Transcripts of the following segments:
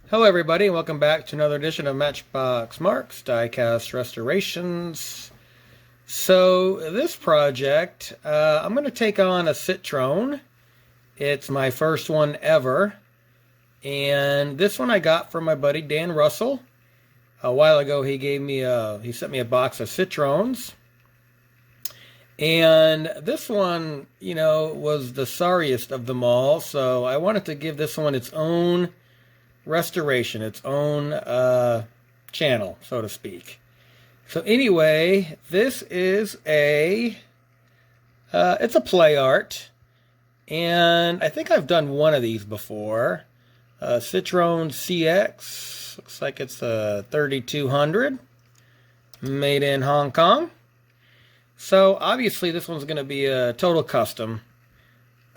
Hello everybody and welcome back to another edition of Matchbox Marks Diecast Restorations. So this project, I'm going to take on a Citroen. It's my first one ever. And this one I got from my buddy Dan Russell. A while ago he sent me a box of Citroens. And this one, was the sorriest of them all. So I wanted to give this one its own restoration, its own channel, so to speak. So anyway, this is it's a Playart, and I think I've done one of these before. Citroen CX, looks like it's a 3200, made in Hong Kong. So obviously this one's going to be a total custom.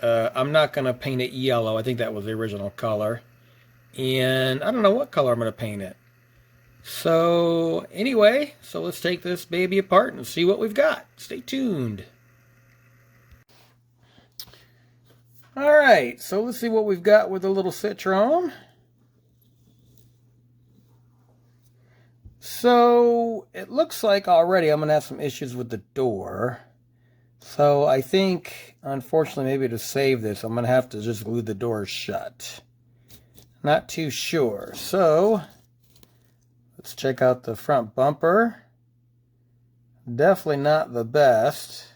I'm not going to paint it yellow. I think that was the original color. And I don't know what color I'm going to paint it. So anyway, let's take this baby apart and see what we've got. Stay tuned. Alright, so let's see what we've got with the little Citroen. So it looks like already I'm going to have some issues with the door. So I think, unfortunately, maybe to save this, I'm going to have to just glue the door shut. Not too sure. So let's check out the front bumper. Definitely not the best.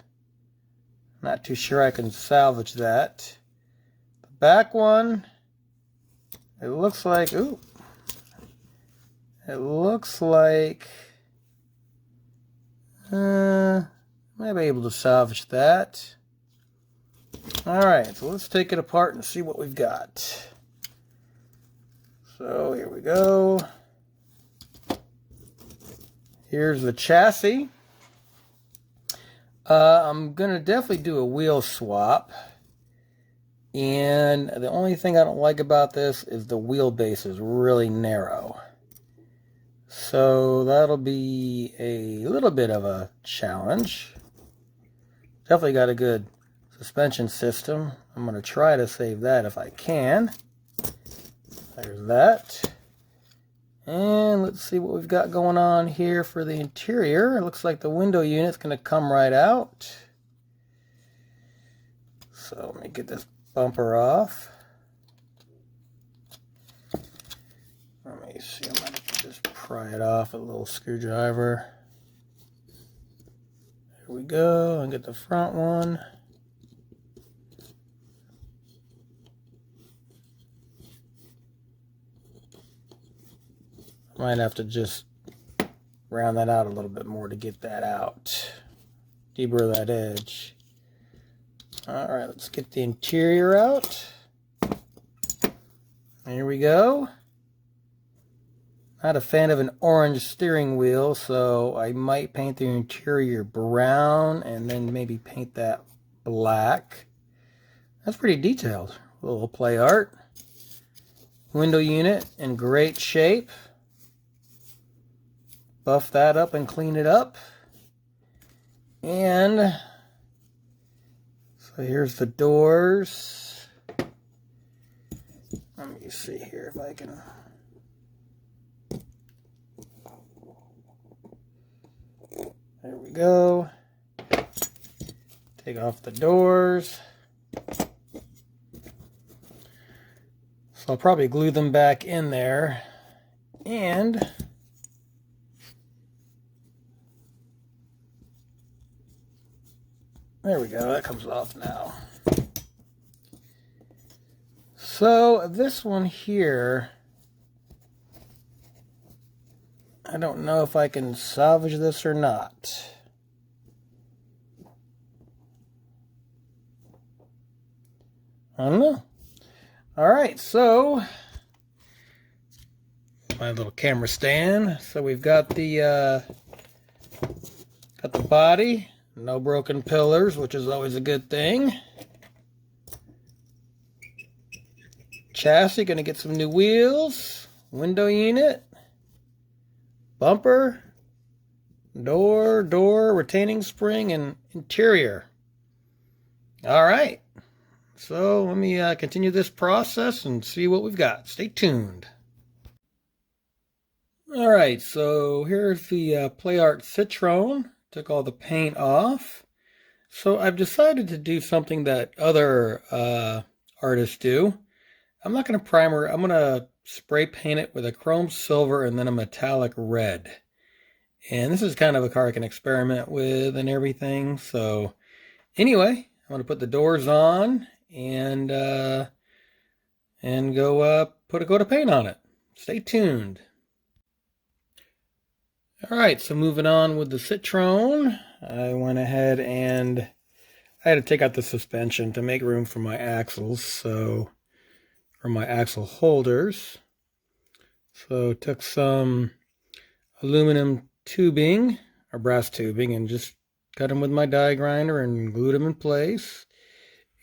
Not too sure I can salvage that. The back one, it looks like, ooh. It looks like I might be able to salvage that. Alright, so let's take it apart and see what we've got. So here we go. Here's the chassis. I'm going to definitely do a wheel swap. And the only thing I don't like about this is the wheelbase is really narrow. So that'll be a little bit of a challenge. Definitely got a good suspension system. I'm going to try to save that if I can. There's that. And let's see what we've got going on here for the interior. It looks like the window unit's going to come right out. So let me get this bumper off. Let me see, I might just pry it off with a little screwdriver. There we go, and get the front one. Might have to just round that out a little bit more to get that out. Deburr that edge. Alright, let's get the interior out. Here we go. Not a fan of an orange steering wheel, so I might paint the interior brown and then maybe paint that black. That's pretty detailed. A little Playart. Window unit in great shape. Buff that up and clean it up. And so here's the doors. Let me see here if I can. There we go. Take off the doors. So I'll probably glue them back in there. And there we go, that comes off now. So this one here, I don't know if I can salvage this or not. I don't know. Alright, so my little camera stand. So we've got the body. No broken pillars, which is always a good thing. Chassis, gonna get some new wheels. Window unit. Bumper. Door, retaining spring, and interior. Alright. So let me continue this process and see what we've got. Stay tuned. All right, so here's the Playart Citroen. Took all the paint off. So I've decided to do something that other artists do. I'm not going to primer. I'm going to spray paint it with a chrome silver and then a metallic red. And this is kind of a car I can experiment with and everything. So anyway, I'm going to put the doors on and go put a coat of paint on it. Stay tuned. All right, so moving on with the Citroen, I went ahead and I had to take out the suspension to make room for my axles, or my axle holders. So took some aluminum tubing, or brass tubing, and just cut them with my die grinder and glued them in place.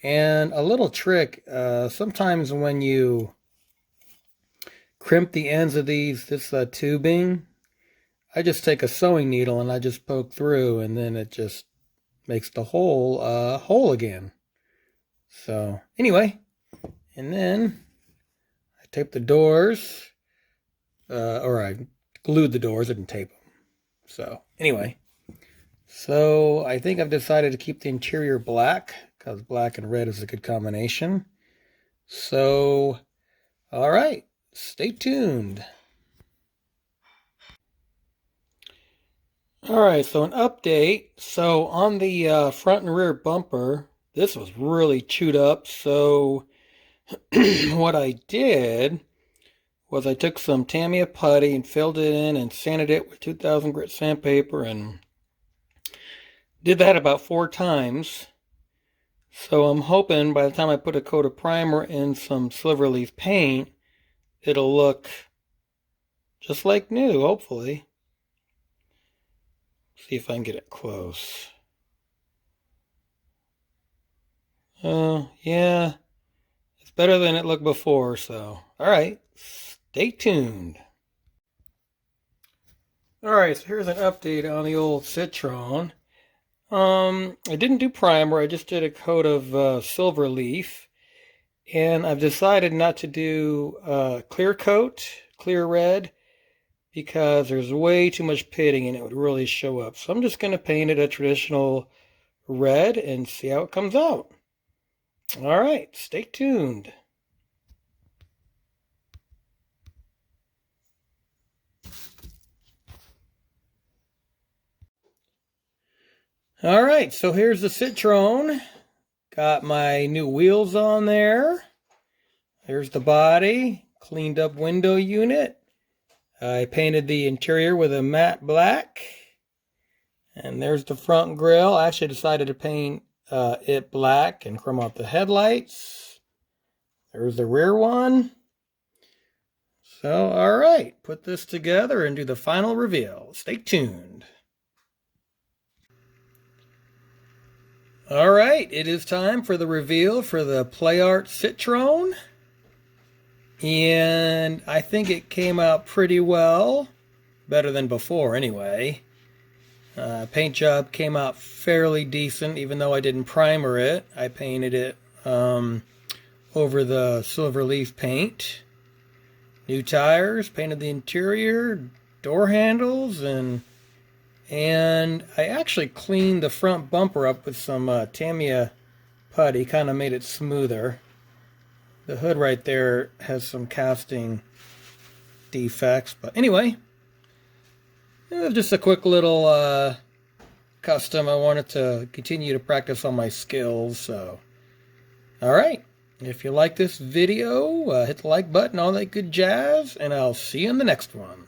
And a little trick, sometimes when you crimp the ends of this tubing, I just take a sewing needle and I just poke through, and then it just makes the hole whole again. So anyway, and then I taped the doors, or I glued the doors, I didn't tape them. So anyway, so I think I've decided to keep the interior black because black and red is a good combination. So, all right, stay tuned. All right, so an update. So on the front and rear bumper, this was really chewed up. So what I did was I took some Tamiya putty and filled it in and sanded it with 2000 grit sandpaper and did that about 4 times. So I'm hoping by the time I put a coat of primer and some silver leaf paint, it'll look just like new, hopefully. See if I can get it close. Oh, yeah. It's better than it looked before, so. Alright, stay tuned. Alright, so here's an update on the old Citroen. I didn't do primer, I just did a coat of silver leaf. And I've decided not to do clear coat, clear red, because there's way too much pitting and it would really show up. So I'm just going to paint it a traditional red and see how it comes out. All right, stay tuned. All right, so here's the Citroen. Got my new wheels on there. Here's the body, cleaned up window unit. I painted the interior with a matte black. And there's the front grille. I actually decided to paint it black and chrome out the headlights. There's the rear one. So, all right, put this together and do the final reveal. Stay tuned. All right, it is time for the reveal for the Playart Citroen. And I think it came out pretty well. Better than before, anyway. Paint job came out fairly decent, even though I didn't primer it. I painted it over the silver leaf paint. New tires, painted the interior, door handles, and I actually cleaned the front bumper up with some Tamiya putty, kind of made it smoother. The hood right there has some casting defects, but anyway, it was just a quick little custom. I wanted to continue to practice on my skills, so alright, if you like this video, hit the like button, all that good jazz, and I'll see you in the next one.